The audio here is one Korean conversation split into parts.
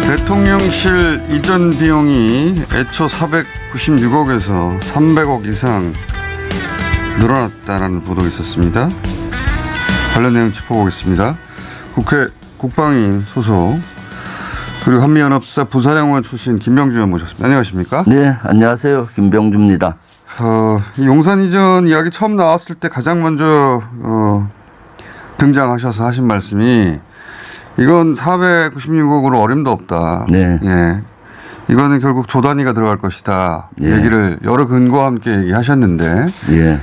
대통령실 이전 비용이 애초 496억에서 300억 이상 늘어났다는 보도가 있었습니다. 관련 내용 짚어보겠습니다. 국회 국방위 소속 그리고 한미연합사 부사령관 출신 김병주 의원 모셨습니다. 안녕하십니까? 네, 안녕하세요. 김병주입니다. 용산 이전 이야기 처음 나왔을 때 가장 먼저 등장하셔서 하신 말씀이 이건 496억으로 어림도 없다. 네. 예. 이거는 결국 조 단위가 들어갈 것이다. 예. 얘기를 여러 근거와 함께 얘기하셨는데 예.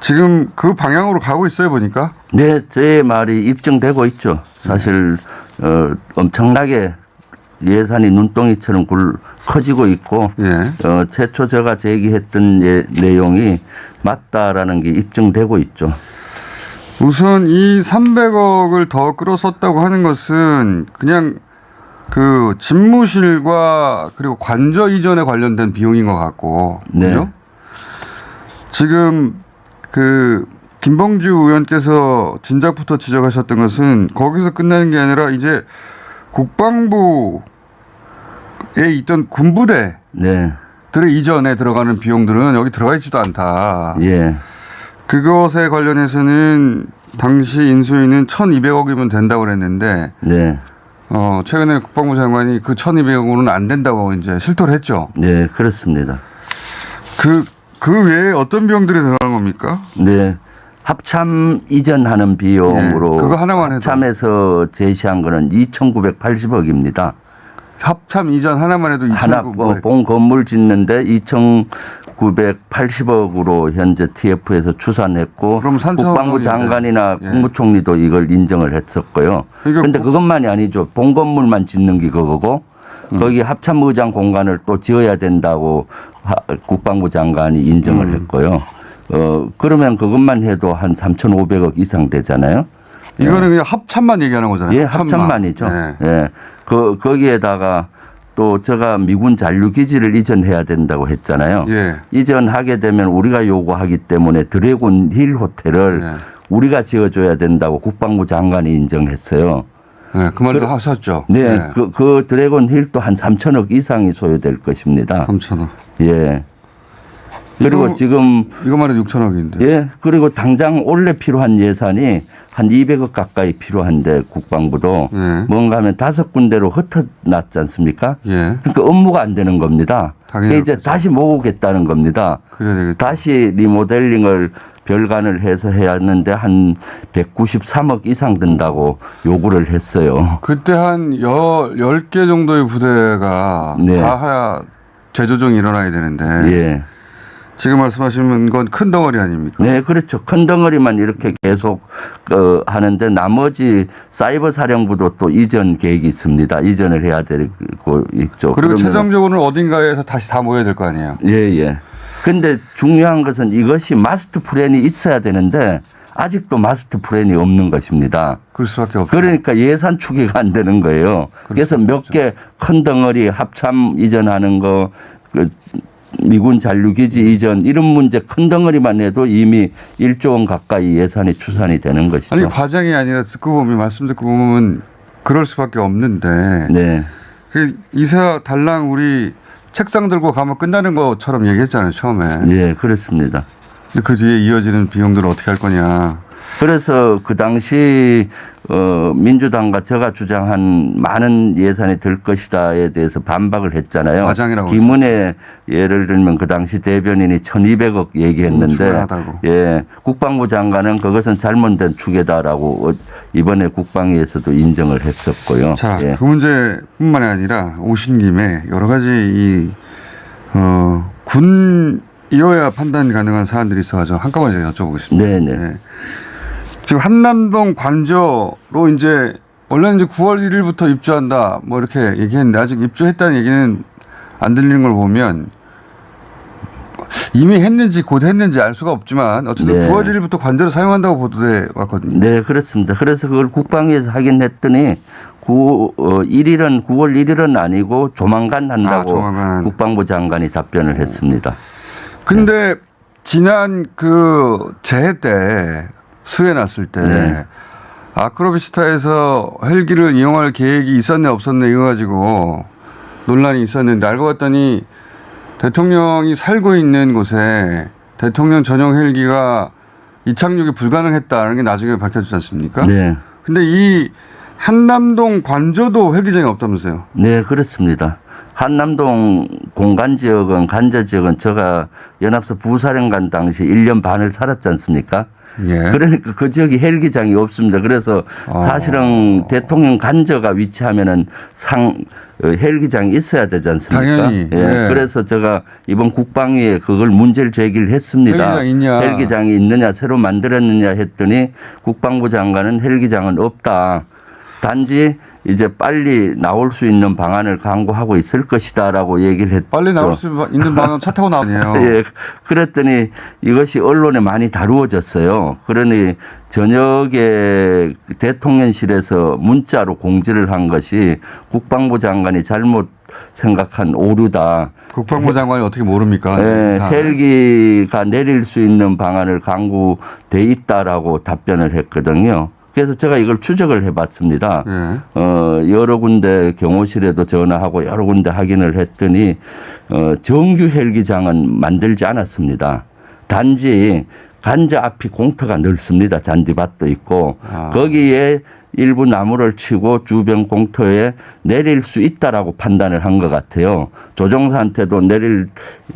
지금 그 방향으로 가고 있어요, 보니까? 네, 제 말이 입증되고 있죠. 사실 엄청나게 예산이 눈덩이처럼 커지고 있고 예. 최초 제가 제기했던 내용이 맞다라는 게 입증되고 있죠. 우선 이 300억을 더 끌어썼다고 하는 것은 그냥 그 집무실과 그리고 관저 이전에 관련된 비용인 것 같고. 네. 그죠? 지금 그 김병주 의원께서 진작부터 지적하셨던 것은 거기서 끝나는 게 아니라 이제 국방부에 있던 군부대들의 네. 이전에 들어가는 비용들은 여기 들어가 있지도 않다. 예. 그것에 관련해서는 당시 인수위는 1,200억이면 된다고 그랬는데 네. 최근에 국방부 장관이 그 1,200억으로는 안 된다고 이제 실토를 했죠. 네, 그렇습니다. 그 외에 어떤 비용들이 들어간 겁니까? 네. 합참 이전하는 비용으로 네, 그거 하나만 해도. 합참에서 제시한 거는 2,980억입니다. 합참 이전 하나만 해도 하나 2,900억. 본 건물 짓는데 2,980억으로 현재 TF에서 추산했고 그럼 3,000억 국방부 원인데. 장관이나 예. 국무총리도 이걸 인정을 했었고요. 그런데 그것만이 아니죠. 본 건물만 짓는 게 그거고 거기 합참의장 공간을 또 지어야 된다고 국방부 장관이 인정을 했고요. 그러면 그것만 해도 한 3,500억 이상 되잖아요. 이거는 그냥 합참만 얘기하는 거잖아요. 예, 합참만이죠. 네. 예. 거기에다가 또 제가 미군 잔류기지를 이전해야 된다고 했잖아요. 예. 이전하게 되면 우리가 요구하기 때문에 드래곤 힐 호텔을 예. 우리가 지어줘야 된다고 국방부 장관이 인정했어요. 네, 그 말도 하셨죠. 네. 그 드래곤 힐도 한 3천억 이상이 소요될 것입니다. 3,000억. 예. 그리고 지금 이거만 해도 6,000억인데. 예. 그리고 당장 원래 필요한 예산이 한 200억 가까이 필요한데 국방부도 뭔가 하면 5군데로 흩어놨지 않습니까? 예. 그러니까 업무가 안 되는 겁니다. 당연히 이제 다시 모으겠다는 겁니다. 그래야 되겠다. 다시 리모델링을 별관을 해서 해야 하는데 한 193억 이상 든다고 요구를 했어요. 그때 한 10개 정도의 부대가 네. 다 재조정이 일어나야 되는데. 예. 지금 말씀하시는 건 큰 덩어리 아닙니까? 네, 그렇죠. 큰 덩어리만 이렇게 계속 하는데 나머지 사이버 사령부도 또 이전 계획이 있습니다. 이전을 해야 되고 있죠. 그리고 최종적으로는 어딘가에서 다시 다 모여야 될 거 아니에요? 예, 예. 근데 중요한 것은 이것이 마스터 플랜이 있어야 되는데 아직도 마스터 플랜이 없는 것입니다. 그럴 수밖에 없죠. 그러니까 예산 추계가 안 되는 거예요. 그래서 몇 개 큰 덩어리 합참 이전하는 거, 미군 잔류기지 이전 이런 문제 큰 덩어리만 해도 이미 1조 원 가까이 예산이 추산이 되는 것이죠. 아니 과장이 아니라 듣고 보면 말씀 듣고 보면 그럴 수밖에 없는데. 네. 그 이사 달랑 우리 책상 들고 가면 끝나는 것처럼 얘기했잖아요 처음에. 네, 그렇습니다. 근데 그 뒤에 이어지는 비용들을 어떻게 할 거냐. 그래서 그 당시 민주당과 제가 주장한 많은 예산이 들 것이다에 대해서 반박을 했잖아요. 과장이라고 김은혜 예를 들면 그 당시 대변인이 1,200억 얘기했는데 충분하다고. 예, 국방부 장관은 그것은 잘못된 추계다라고 이번에 국방위에서도 인정을 했었고요. 자, 예. 그 문제뿐만이 아니라 오신 김에 여러 가지 군이어야 판단 가능한 사안들이 있어가지고 한꺼번에 여쭤보겠습니다. 네네. 네. 지금 한남동 관저로 이제 원래는 이제 9월 1일부터 입주한다 뭐 이렇게 얘기했는데 아직 입주했다는 얘기는 안 들리는 걸 보면 이미 했는지 곧 했는지 알 수가 없지만 어쨌든 네. 9월 1일부터 관저를 사용한다고 보도돼 왔거든요. 네, 그렇습니다. 그래서 그걸 국방위에서 확인했더니 9월 1일은 아니고 조만간 한다고 조만간. 국방부 장관이 답변을 했습니다. 근데 지난 그 재해 때 수해 났을 때 네. 아크로비스타에서 헬기를 이용할 계획이 있었네 없었네 이거 가지고 논란이 있었는데 알고 봤더니 대통령이 살고 있는 곳에 대통령 전용 헬기가 이착륙이 불가능했다는 게 나중에 밝혀지지 않습니까? 네. 근데 이 한남동 관저도 헬기장이 없다면서요? 네, 그렇습니다. 한남동 공간 지역은 관저 지역은 제가 연합사 부사령관 당시 1년 반을 살았지 않습니까? 예. 그러니까 그 지역이 헬기장이 없습니다. 그래서 사실은 대통령 관저가 위치하면은 헬기장이 있어야 되지 않습니까? 당연히. 예. 예. 그래서 제가 이번 국방위에 그걸 문제를 제기를 했습니다. 헬기장 있냐? 헬기장이 있느냐 새로 만들었느냐 했더니 국방부 장관은 헬기장은 없다. 단지 이제 빨리 나올 수 있는 방안을 강구하고 있을 것이다라고 얘기를 했죠. 빨리 나올 수 있는 방향 차 타고 나오네요. 예. 그랬더니 이것이 언론에 많이 다루어졌어요. 그러니 저녁에 대통령실에서 문자로 공지를 한 것이 국방부 장관이 잘못 생각한 오류다. 국방부 장관이 어떻게 모릅니까? 예, 헬기가 내릴 수 있는 방안을 강구돼 있다라고 답변을 했거든요. 그래서 제가 이걸 추적을 해봤습니다. 예. 여러 군데 경호실에도 전화하고 여러 군데 확인을 했더니 정규 헬기장은 만들지 않았습니다. 단지 관저 앞이 공터가 넓습니다. 잔디밭도 있고 거기에 일부 나무를 치고 주변 공터에 내릴 수 있다라고 판단을 한 것 같아요. 조종사한테도 내릴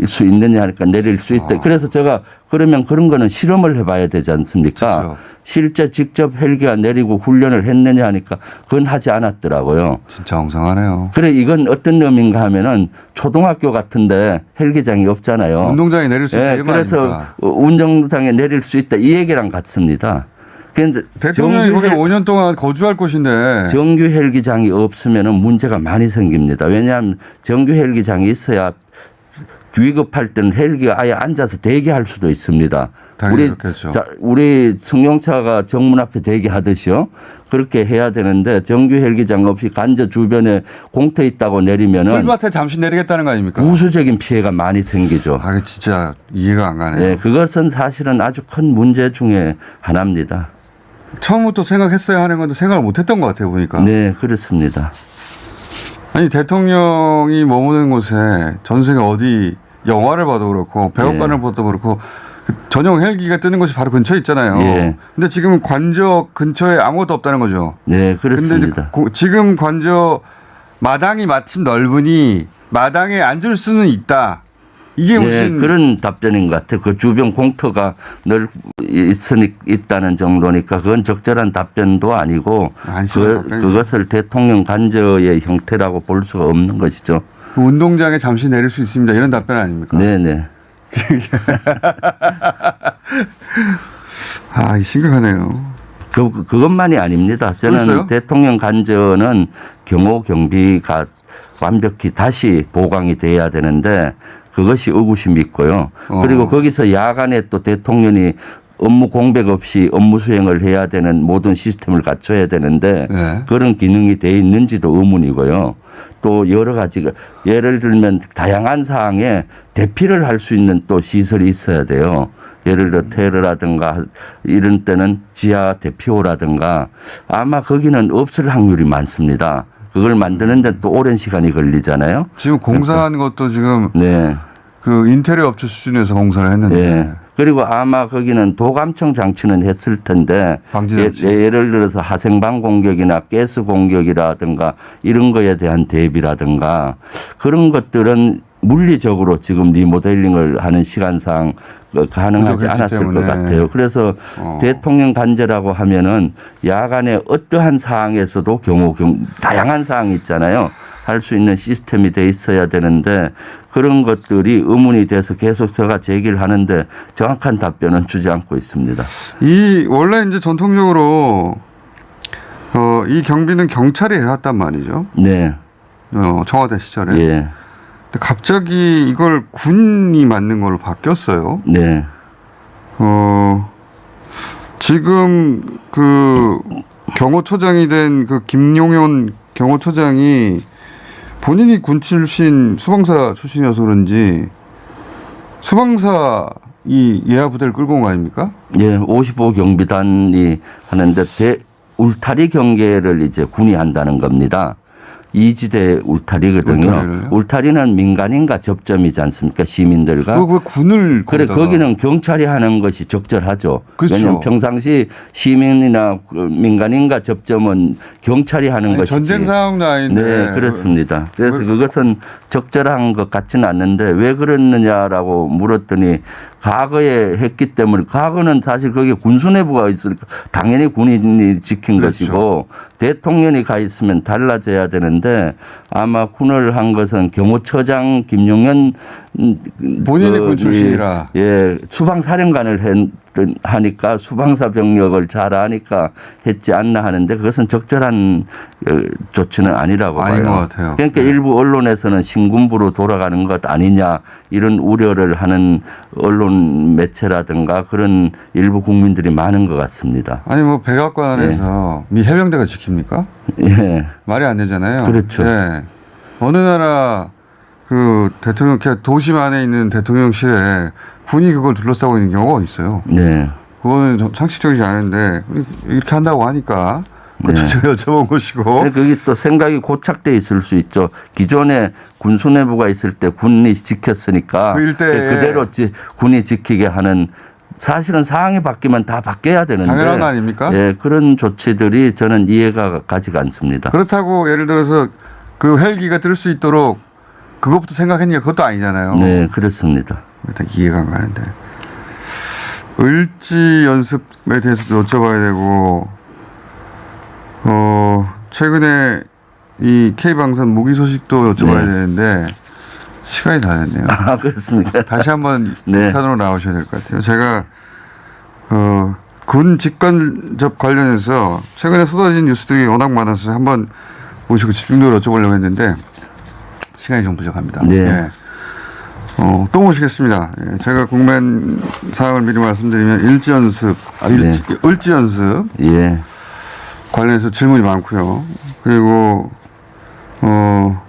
수 있느냐 하니까 내릴 수 있다. 그래서 제가 그러면 그런 거는 실험을 해봐야 되지 않습니까? 그렇죠. 실제 직접 헬기가 내리고 훈련을 했느냐 하니까 그건 하지 않았더라고요. 진짜 엉성하네요. 그래 이건 어떤 의미인가 하면은 초등학교 같은데 헬기장이 없잖아요. 운동장에 내릴 수 있다. 예, 그래서 운동장에 내릴 수 있다 이 얘기랑 같습니다. 그런데 대통령이 거기 5년 동안 거주할 곳인데 정규 헬기장이 없으면은 문제가 많이 생깁니다. 왜냐하면 정규 헬기장이 있어야 위급할 때는 헬기가 아예 앉아서 대기할 수도 있습니다. 당연히 그렇겠죠. 우리 승용차가 정문 앞에 대기하듯이요. 그렇게 해야 되는데 정규 헬기장 없이 관저 주변에 공터 있다고 내리면은 풀밭에 잠시 내리겠다는 거 아닙니까? 부수적인 피해가 많이 생기죠. 아, 진짜 이해가 안 가네요. 네, 그것은 사실은 아주 큰 문제 중에 하나입니다. 처음부터 생각했어야 하는 건데 생각을 못했던 것 같아요 보니까. 네, 그렇습니다. 아니 대통령이 머무는 곳에 전 세계 어디 영화를 봐도 그렇고 배역관을 예. 봐도 그렇고 전용 헬기가 뜨는 곳이 바로 근처에 있잖아요. 예. 근데 지금 관저 근처에 아무것도 없다는 거죠. 네, 그렇습니다. 근데 지금 관저 마당이 마침 넓으니 마당에 앉을 수는 있다. 이게 네, 무슨 그런 답변인 것 같아요. 그 주변 공터가 있다는 정도니까 그건 적절한 답변도 아니고 그것을 대통령 관저의 형태라고 볼 수가 없는 것이죠. 운동장에 잠시 내릴 수 있습니다. 이런 답변 아닙니까? 네네. 아, 심각하네요. 그것만이 아닙니다. 저는 그랬어요? 대통령 관저는 경호 경비가 완벽히 다시 보강이 돼야 되는데 그것이 의구심이 있고요. 그리고 거기서 야간에 또 대통령이 업무 공백 없이 업무 수행을 해야 되는 모든 시스템을 갖춰야 되는데 네. 그런 기능이 돼 있는지도 의문이고요. 또 여러 가지가 예를 들면 다양한 사항에 대피를 할 수 있는 또 시설이 있어야 돼요. 예를 들어 테러라든가 이런 때는 지하 대피호라든가 아마 거기는 없을 확률이 많습니다. 그걸 만드는데 또 오랜 시간이 걸리잖아요. 지금 공사한 것도 지금 네. 그 인테리어 업체 수준에서 공사를 했는데. 네. 그리고 아마 거기는 도감청 장치는 했을 텐데 방지 장치. 예를 들어서 하생방 공격이나 가스 공격이라든가 이런 거에 대한 대비라든가 그런 것들은 물리적으로 지금 리모델링을 하는 시간상 가능하지 않았을 때문에. 것 같아요. 그래서 대통령 관저라고 하면은 야간에 어떠한 사항에서도 다양한 사항이 있잖아요. 할 수 있는 시스템이 돼 있어야 되는데 그런 것들이 의문이 돼서 계속 제가 제기를 하는데 정확한 답변은 주지 않고 있습니다. 이 원래 이제 전통적으로 이 경비는 경찰이 해왔단 말이죠. 네. 청와대 시절에. 예. 근데 갑자기 이걸 군이 맡는 걸로 바뀌었어요. 네. 지금 그 경호처장이 된 그 김용현 경호처장이 본인이 군 출신 수방사 출신이어서 그런지 수방사 이 예하 부대를 끌고 온 거 아닙니까? 예, 55 경비단이 하는데 울타리 경계를 이제 군이 한다는 겁니다. 이지대 울타리거든요. 울타리를요? 울타리는 민간인과 접점이지 않습니까? 시민들과. 왜 군을 그래 거기다가. 거기는 경찰이 하는 것이 적절하죠. 그렇죠. 왜냐하면 평상시 시민이나 그 민간인과 접점은 경찰이 하는 것이지. 전쟁 상황도 아닌데. 네, 그렇습니다. 그래서 그것은 적절한 것 같지는 않는데 왜 그랬느냐라고 물었더니 과거에 했기 때문에 과거는 사실 거기에 군수내부가 있으니까 당연히 군인이 지킨 그렇죠. 것이고 대통령이 가 있으면 달라져야 되는데 아마 군을 한 것은 경호처장 김용현 본인이 군 출신이라. 예, 수방사령관을 하니까 수방사 병력을 잘 아니까 했지 않나 하는데 그것은 적절한 조치는 아니라고 아닌 봐요. 것 같아요. 그러니까 네. 일부 언론에서는 신군부로 돌아가는 것 아니냐 이런 우려를 하는 언론 매체라든가 그런 일부 국민들이 많은 것 같습니다. 아니 뭐 백악관 안에서 미 해병대가 지킵니까? 예, 말이 안 되잖아요. 그렇죠. 예. 어느 나라 그 대통령 도심 안에 있는 대통령실에 군이 그걸 둘러싸고 있는 경우가 있어요. 네. 그거는 좀 상식적이지 않은데 이렇게 한다고 하니까 그 네. 제가 여쭤본 것이고. 거기 또 생각이 고착돼 있을 수 있죠. 기존에 군수내부가 있을 때 군이 지켰으니까 그 일대에 그대로 군이 지키게 하는 사실은 상황이 바뀌면 다 바뀌어야 되는데 당연한 거 아닙니까? 예, 그런 조치들이 저는 이해가 가지가 않습니다. 그렇다고 예를 들어서 그 헬기가 뜰 수 있도록 그것부터 생각했냐 그것도 아니잖아요. 네, 그렇습니다. 일단 이해가 안 가는데 을지 연습에 대해서도 여쭤봐야 되고 최근에 이 K방산 무기 소식도 여쭤봐야 네. 되는데 시간이 다 됐네요. 아, 그렇습니까? 다시 한번 네. 탄으로 나오셔야 될 것 같아요. 제가 군 직관접 관련해서 최근에 쏟아진 뉴스들이 워낙 많아서 한번 모시고 집중적으로 여쭤보려고 했는데 시간이 좀 부족합니다. 네. 예. 또 모시겠습니다. 예, 제가 궁금한 사항을 미리 말씀드리면 일지연습, 네. 을지연습 예. 관련해서 질문이 많고요. 그리고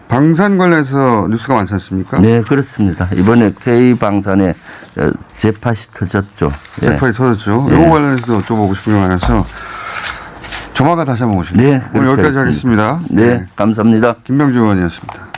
방산 관련해서 뉴스가 많지 않습니까? 네, 그렇습니다. 이번에 K방산에 재팟이 터졌죠. 예. 대파이 터졌죠. 예. 이거 관련해서도 여쭤보고 싶은 게 많아서 조만간 다시 한번 오십니다. 네, 오늘 그렇게 여기까지 하겠습니다. 네, 감사합니다. 김병주 의원이었습니다.